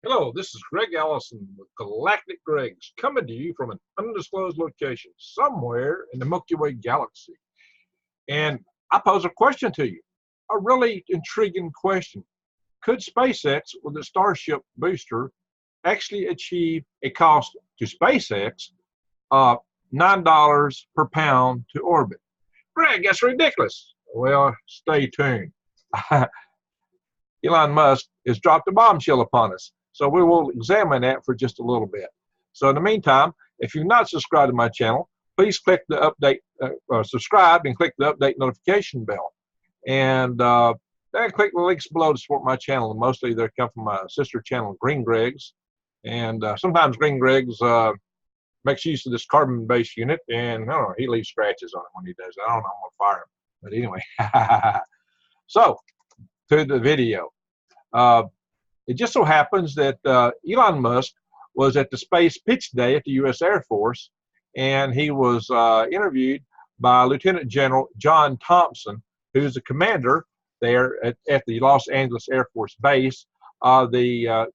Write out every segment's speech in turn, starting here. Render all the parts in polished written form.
Hello, this is Greg Allison with Galactic Gregs coming to you from an undisclosed location somewhere in the Milky Way galaxy. And I pose a question to you, a really intriguing question. Could SpaceX with the Starship booster actually achieve a cost to SpaceX of $9 per pound to orbit? Greg, that's ridiculous. Well, stay tuned. Elon Musk has dropped a bombshell upon us. So we will examine that for just a little bit. So in the meantime, if you've not subscribed to my channel, please click the update, subscribe and click the update notification bell. And then click the links below to support my channel. And mostly they come from my sister channel, Green Greg's. And sometimes Green Greg's makes use of this carbon-based unit. And I don't know, he leaves scratches on it when he does it. I don't know, I'm going to fire him. But anyway, so to the video. It just so happens that Elon Musk was at the Space Pitch Day at the U.S. Air Force, and he was interviewed by Lieutenant General John Thompson, who's the commander there at the Los Angeles Air Force Base of the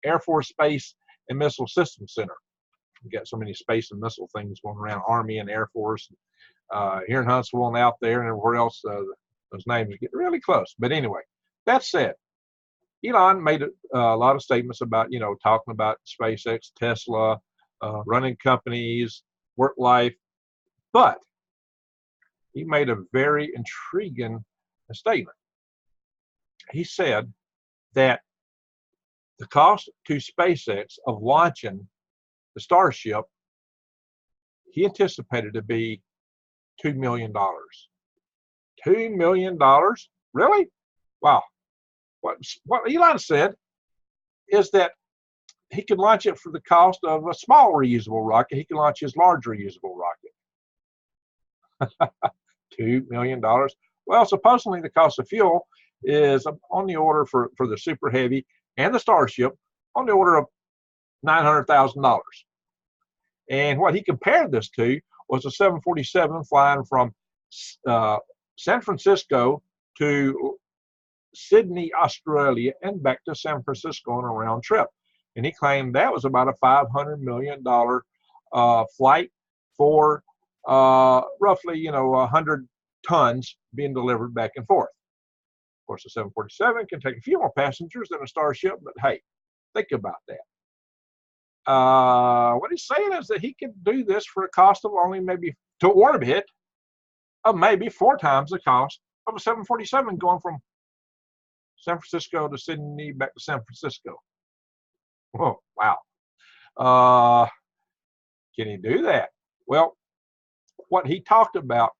Air Force Space and Missile Systems Center. We've got so many space and missile things going around, Army and Air Force, here in Huntsville and out there and everywhere else. Those names get really close. But anyway, that said, Elon made a lot of statements about, talking about SpaceX, Tesla, running companies, work life, but he made a very intriguing statement. He said that the cost to SpaceX of launching the Starship, he anticipated to be $2 million. $2 million? Really? Wow. What Elon said is that he could launch it for the cost of a small reusable rocket. He could launch his large reusable rocket. $2 million. Well, supposedly the cost of fuel is on the order for the Super Heavy and the Starship on the order of $900,000. And what he compared this to was a 747 flying from San Francisco to Sydney, Australia, and back to San Francisco on a round trip. And he claimed that was about a $500 million flight for roughly, 100 tons being delivered back and forth. Of course, the 747 can take a few more passengers than a Starship, but hey, think about that. What he's saying is that he could do this for a cost of only maybe, to orbit, of maybe 4 times the cost of a 747 going from San Francisco to Sydney, back to San Francisco. Oh, wow. Can he do that? Well, what he talked about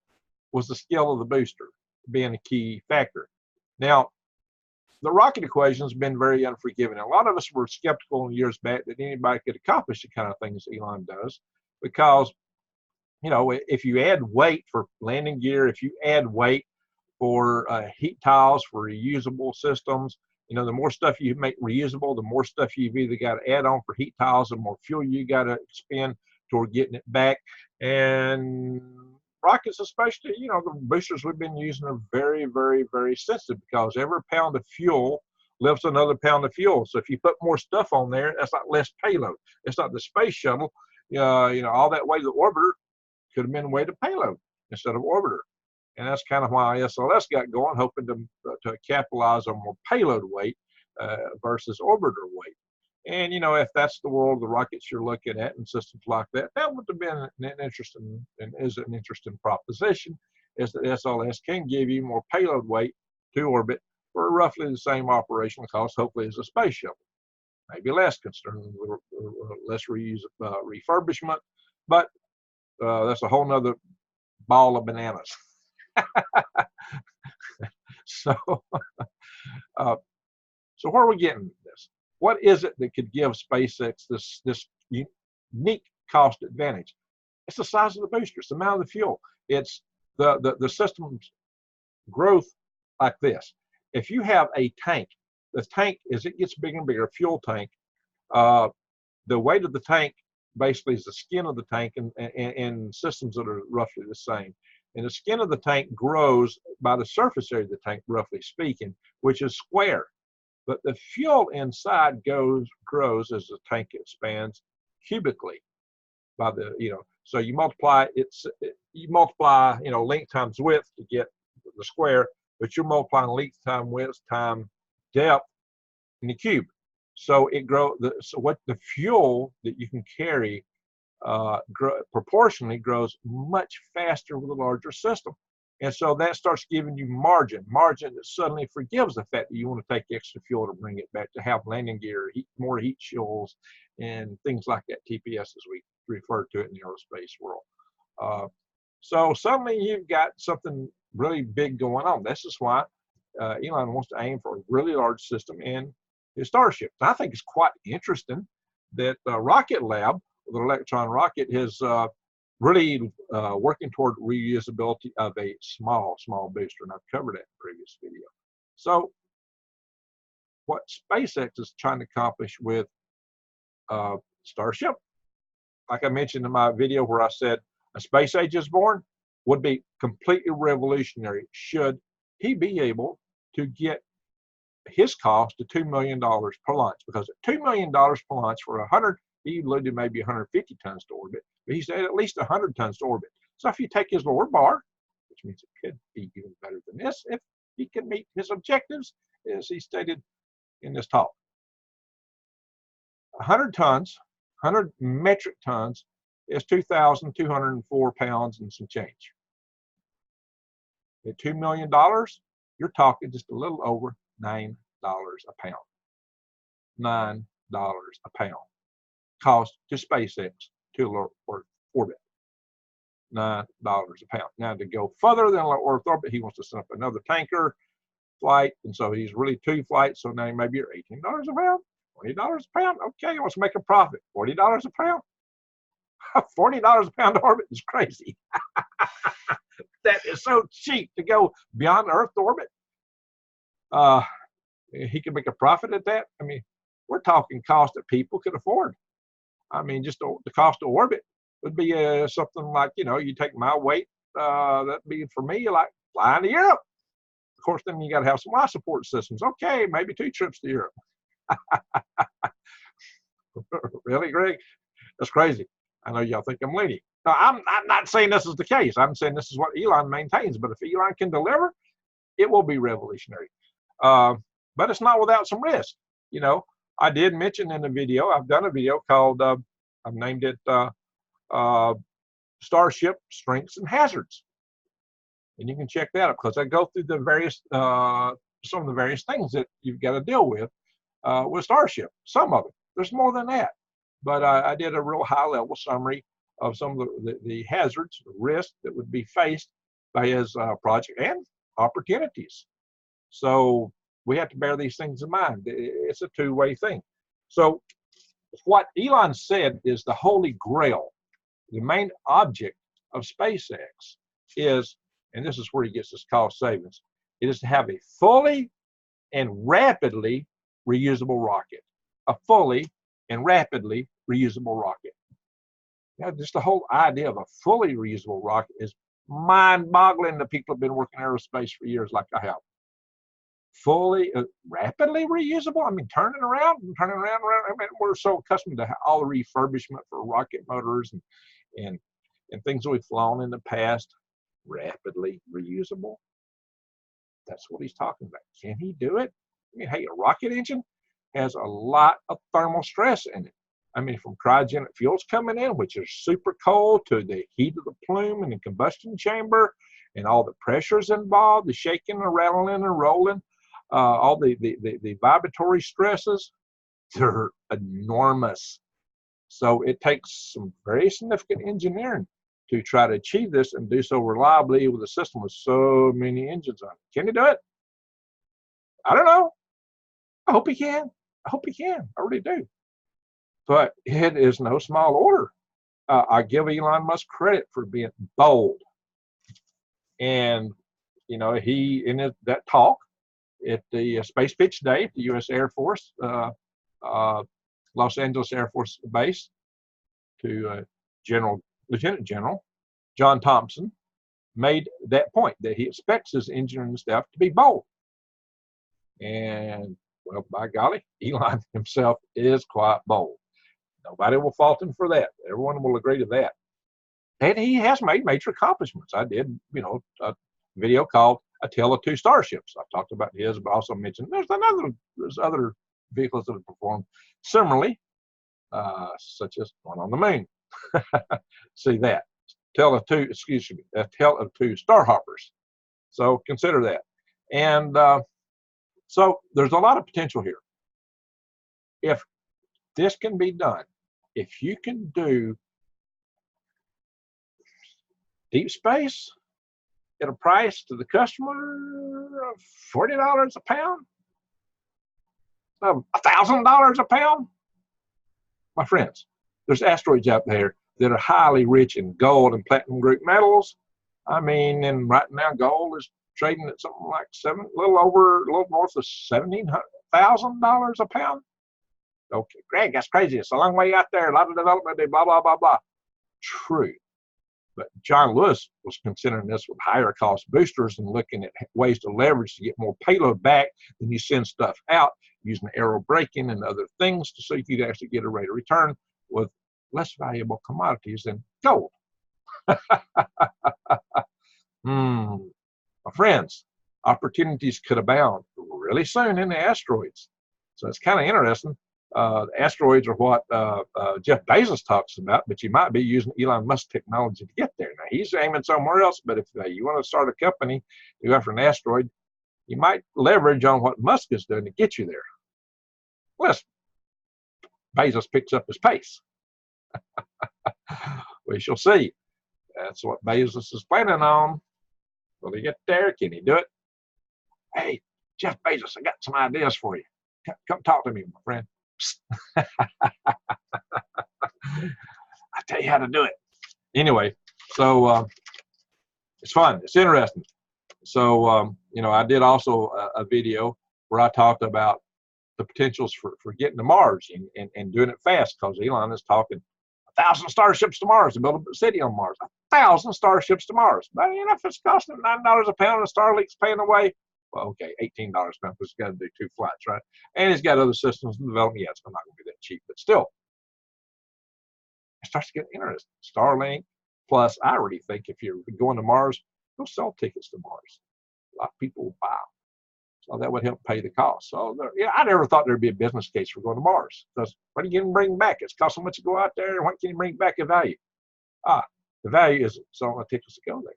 was the scale of the booster being a key factor. Now, the rocket equation has been very unforgiving. A lot of us were skeptical in years back that anybody could accomplish the kind of things Elon does, because, if you add weight for landing gear, if you add weight for heat tiles, for reusable systems, the more stuff you make reusable, the more stuff you've either got to add on for heat tiles, the more fuel you got to expend toward getting it back. And rockets, especially, the boosters we've been using are very, very, very sensitive, because every pound of fuel lifts another pound of fuel. So if you put more stuff on there, that's like less payload. It's not the space shuttle. All that weight of the orbiter could have been weight of payload instead of orbiter. And that's kind of why SLS got going, hoping to capitalize on more payload weight versus orbiter weight. And, if that's the world of the rockets you're looking at and systems like that, that would have been an interesting, and is an interesting proposition, is that SLS can give you more payload weight to orbit for roughly the same operational cost, hopefully, as a space shuttle. Maybe less, considering less refurbishment, but that's a whole nother ball of bananas. So where are we getting this? What is it that could give SpaceX this unique cost advantage? It's the size of the booster, it's the amount of the fuel, it's the system's growth like this. If you have a tank, the tank, as it gets bigger and bigger, a fuel tank, the weight of the tank basically is the skin of the tank, and systems that are roughly the same. And the skin of the tank grows by the surface area of the tank, roughly speaking, which is square. but the fuel inside grows as the tank expands cubically by the, so you multiply length times width to get the square, but you're multiplying length times width times depth in the cube. So it so what the fuel that you can carry proportionally grows much faster with a larger system. And so that starts giving you margin that suddenly forgives the fact that you want to take extra fuel to bring it back, to have landing gear, more heat shields, and things like that, TPS as we refer to it in the aerospace world. So suddenly you've got something really big going on. This is why Elon wants to aim for a really large system in his Starship. I think it's quite interesting that Rocket Lab, with an Electron rocket, is really working toward reusability of a small booster, and I've covered that in the previous video. So what SpaceX is trying to accomplish with Starship, like I mentioned in my video where I said a space age is born, would be completely revolutionary should he be able to get his cost to $2 million per launch, because at $2 million per launch for 100, he alluded maybe 150 tons to orbit, but he said at least 100 tons to orbit. So if you take his lower bar, which means it could be even better than this, if he can meet his objectives, as he stated in this talk. 100 metric tons is 2,204 pounds and some change. At $2 million, you're talking just a little over $9 a pound. $9 a pound. Cost to SpaceX to low Earth orbit. $9 a pound. Now to go further than low Earth orbit, he wants to set up another tanker flight, and so he's really 2 flights. So now maybe you're $18 a pound, $20 a pound. Okay, let's make a profit. $40 a pound. $40 a pound to orbit is crazy. That is so cheap to go beyond Earth orbit. He can make a profit at that. I mean, we're talking cost that people could afford. I mean, just the cost of orbit would be something like, you take my weight, that'd be for me like flying to Europe. Of course, then you got to have some life support systems. Okay, maybe 2 trips to Europe. Really, Greg? That's crazy. I know y'all think I'm lenient. No, I'm not saying this is the case. I'm saying this is what Elon maintains. But if Elon can deliver, it will be revolutionary. But it's not without some risk. I did mention in the video, I've done a video called, I've named it Starship Strengths and Hazards. And you can check that out because I go through the various, some of the various things that you've got to deal with Starship. Some of it. There's more than that. But I did a real high-level summary of some of the hazards, the risks that would be faced by his project and opportunities. So we have to bear these things in mind. It's a two-way thing. So what Elon said is the holy grail, the main object of SpaceX is, and this is where he gets his cost savings, it is to have a fully and rapidly reusable rocket. A fully and rapidly reusable rocket. Now, just the whole idea of a fully reusable rocket is mind-boggling to people who have been working in aerospace for years like I have. Fully, rapidly reusable? I mean, turning around. I mean, we're so accustomed to all the refurbishment for rocket motors and things that we've flown in the past. Rapidly reusable? That's what he's talking about. Can he do it? I mean, hey, a rocket engine has a lot of thermal stress in it. I mean, from cryogenic fuels coming in, which is super cold, to the heat of the plume and the combustion chamber, and all the pressures involved, the shaking and rattling and rolling, all the vibratory stresses, they're enormous. So it takes some very significant engineering to try to achieve this and do so reliably with a system with so many engines on it. Can he do it? I don't know. I hope he can. I hope he can. I really do. But it is no small order. I give Elon Musk credit for being bold. And, he, in that talk at the Space Pitch Day at the U.S. Air Force, Los Angeles Air Force Base, to Lieutenant General John Thompson, made that point that he expects his engineering staff to be bold. And Well, by golly, Elon himself is quite bold. Nobody will fault him for that. Everyone will agree to that. And he has made major accomplishments. I did, a video called A Tale of Two Starships. I've talked about his, but also mentioned there's other vehicles that have performed similarly, such as one on the moon. See that. A Tale of Two Starhoppers. So consider that. And so there's a lot of potential here. If this can be done, if you can do deep space at a price to the customer of $40 a pound, $1,000 a pound, my friends, there's asteroids out there that are highly rich in gold and platinum group metals. I mean, and right now gold is trading at something like a little north of $17,000 a pound. Okay, Greg, that's crazy. It's a long way out there. A lot of development, blah, blah, blah, blah. True. But John Lewis was considering this with higher cost boosters and looking at ways to leverage to get more payload back than you send stuff out using aero braking and other things so you could actually get a rate of return with less valuable commodities than gold. My friends, opportunities could abound really soon in the asteroids. So it's kind of interesting. The asteroids are what Jeff Bezos talks about, but you might be using Elon Musk technology to get there. Now, he's aiming somewhere else, but if you want to start a company to go after an asteroid, you might leverage on what Musk is doing to get you there. Unless Bezos picks up his pace. We shall see. That's what Bezos is planning on. Will he get there? Can he do it? Hey, Jeff Bezos, I got some ideas for you. Come talk to me, my friend. I tell you how to do it. Anyway, so it's fun. It's interesting. So, I did also a video where I talked about the potentials for getting to Mars and doing it fast, because Elon is talking 1,000 starships to Mars to build a city on Mars. 1,000 starships to Mars. But if it's costing $9 a pound and Starlink's paying away, well, okay, $18 a pound, because he's got to do 2 flights, right? And he's got other systems in development. Yeah, it's not going to be that cheap, but still, it starts to get interesting. Starlink, plus, I already think if you're going to Mars, they'll sell tickets to Mars. A lot of people will buy them. So that would help pay the cost. So, I never thought there'd be a business case for going to Mars. Because what are you going to bring back? It's cost so much to go out there, and what can you bring back in value? The value is selling the tickets to go there.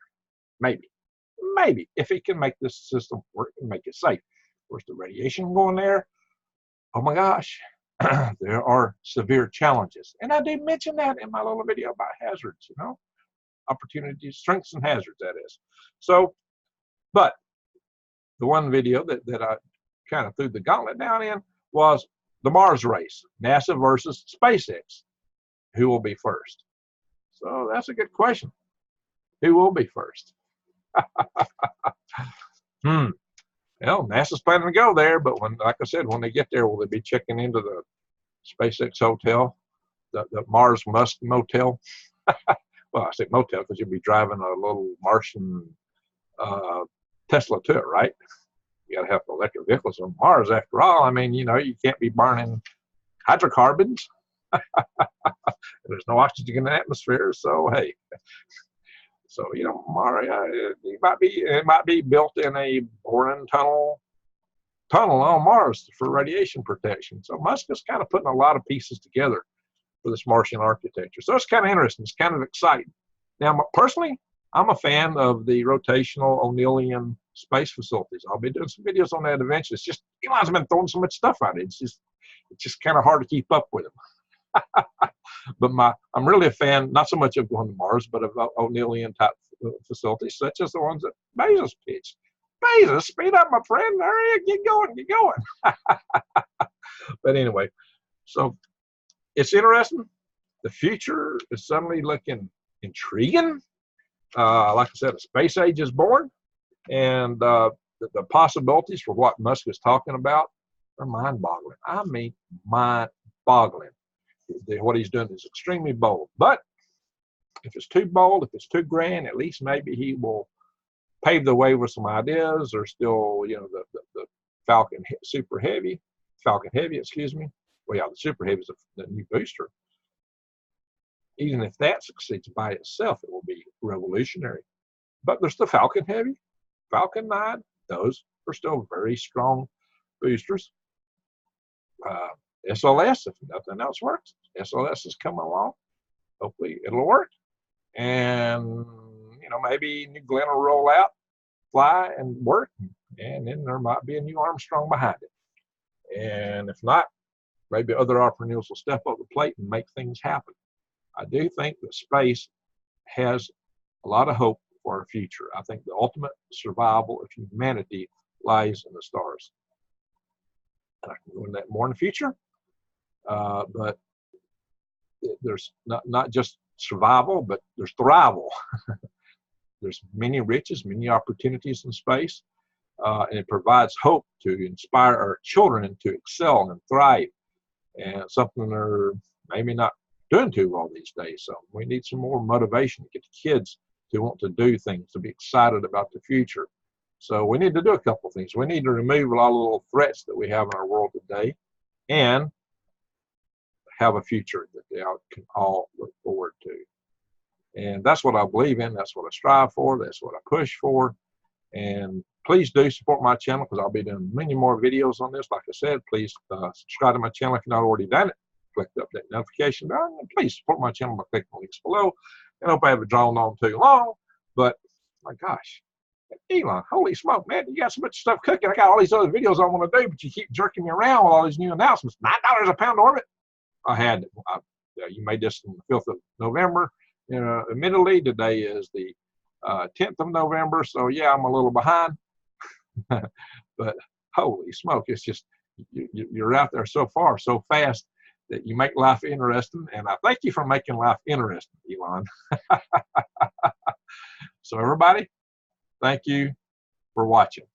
Maybe, if he can make this system work and make it safe. Of course, the radiation going there, oh my gosh, there are severe challenges. And I did mention that in my little video about hazards, opportunities, strengths, and hazards, that is. So, but the one video that I kind of threw the gauntlet down in was the Mars race, NASA versus SpaceX. Who will be first? So that's a good question. Who will be first? Well, NASA's planning to go there, but like I said, when they get there, will they be checking into the SpaceX hotel, the Mars Musk motel? Well, I say motel because you'll be driving a little Martian Tesla to it, right? You got to have electric vehicles on Mars after all. I mean, you can't be burning hydrocarbons. There's no oxygen in the atmosphere, so hey. So, Mars, it might be built in a boring tunnel on Mars for radiation protection. So Musk is kind of putting a lot of pieces together for this Martian architecture. So it's kind of interesting. It's kind of exciting. Now, personally, I'm a fan of the rotational O'Neillian space facilities. I'll be doing some videos on that eventually. It's just, Elon's been throwing so much stuff out. It's just kind of hard to keep up with him. But I'm really a fan, not so much of going to Mars, but of O'Neillian type facilities, such as the ones that Bezos pitched. Bezos, speed up, my friend. Hurry, get going. But anyway, so it's interesting. The future is suddenly looking intriguing. Like I said, a space age is born, and the possibilities for what Musk is talking about are mind-boggling. I mean, mind-boggling. What he's doing is extremely bold. But if it's too bold, if it's too grand, at least maybe he will pave the way with some ideas. Or still, the Falcon Super Heavy. Falcon Heavy, excuse me. Well, yeah, the Super Heavy is the new booster. Even if that succeeds by itself, it will be revolutionary. But there's the Falcon Heavy, Falcon 9. Those are still very strong boosters. SLS, if nothing else works, SLS is coming along. Hopefully it'll work. And, you know, maybe New Glenn will roll out, fly, and work. And then there might be a new Armstrong behind it. And if not, maybe other entrepreneurs will step up the plate and make things happen. I do think that space has a lot of hope for our future. I think the ultimate survival of humanity lies in the stars. And I can go into that more in the future. But there's not just survival, but there's thrival. There's many riches, many opportunities in space, and it provides hope to inspire our children to excel and thrive, and something they're maybe not doing too well these days. So we need some more motivation to get the kids to want to do things, to be excited about the future. So we need to do a couple of things. We need to remove a lot of little threats that we have in our world today, and have a future that they all can all look forward to. And that's what I believe in. That's what I strive for. That's what I push for. And please do support my channel, because I'll be doing many more videos on this. Like I said, please subscribe to my channel if you've not already done it. Click the update notification bell, and please support my channel by clicking the links below. And I hope I haven't drawn on too long, but my gosh, Elon, holy smoke, man, you got so much stuff cooking. I got all these other videos I want to do, but you keep jerking me around with all these new announcements. $9 a pound orbit. I had, you made this on the 5th of November. You know, admittedly, today is the 10th of November, so yeah, I'm a little behind. But holy smoke, it's just, you're out there so far, so fast, that you make life interesting, and I thank you for making life interesting, Elon. So everybody, thank you for watching.